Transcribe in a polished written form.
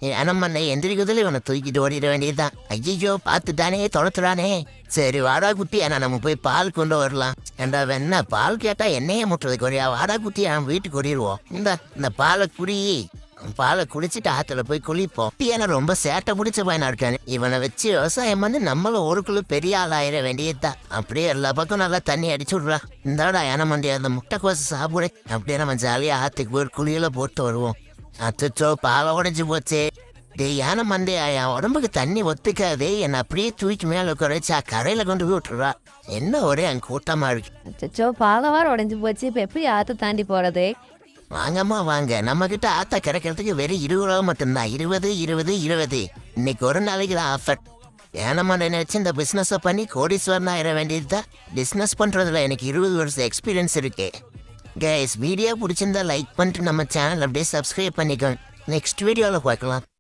யானமண்டை எந்திரிக்கிறதுல இவனை தூக்கிட்டு ஓடிட வேண்டியதுதான். ஐயோ பார்த்துட்டானே தொலைத்துறானே. சரி வாடா குட்டி, ஆனா நம்ம போய் பால் கொண்டு வரலாம். ஏண்டா வேணா பால் கேட்டா என்னையே முட்டுறதுக்கு வரையா? வாடா குட்டி, அவன் வீட்டுக்கு ஓடிடுவோம். இந்த பாலை குடி. பாலை குடிச்சிட்டு ஆத்துல போய் குளிப்போம். ஏன்னா ரொம்ப சேட்டை முடிச்ச பையனா இருக்கானு. இவனை வச்சு விவசாயம் வந்து நம்மளும் ஒருக்குள்ள பெரிய ஆள் ஆயிட வேண்டியதுதான். அப்படியே எல்லா பக்கம் நல்லா தண்ணி அடிச்சு விடுறா. இந்தாடா யானமண்டி அந்த முட்டைக்கோசை சாப்பிடு. அப்படியே நம்ம ஜாலியா ஆத்துக்கு போய் குளியில போட்டு வருவோம். அச்சோ பாலை உடைஞ்சு போச்சே. டே யானமண்டே, என் உடம்புக்கு தண்ணி ஒத்துக்காதே. என்னை அப்படியே தூக்கி மேல குறைச்சா கரையில கொண்டு போய் விட்டுறா. என்ன ஒரே அங்க கூட்டமா இருக்கு. அச்சோ பாலவாரம் உடைஞ்சு போச்சு. இப்போ எப்படி ஆற்ற தாண்டி போகிறது? வாங்கம்மா வாங்க, நம்ம கிட்ட ஆத்தா கிடைக்கிறதுக்கு வெறும் 20 ரூபா மட்டும்தான். 20 20 20. இன்னைக்கு ஒரு நாளைக்கு தான் ஆஃபர். ஏனம்மா நினைச்சு இந்த பிஸ்னஸை பண்ணி கோடீஸ்வரன் ஆயிட வேண்டியதுதான். பிஸ்னஸ் பண்றதுல எனக்கு 20 வருஷம் எக்ஸ்பீரியன்ஸ் இருக்கு. கைஸ், வீடியோ பிடிச்சிருந்தா லைக் பண்ணிட்டு நம்ம சேனல் அப்படியே சப்ஸ்கிரைப் பண்ணிக்கோங்க. நெக்ஸ்ட் வீடியோவில் பார்க்கலாம்.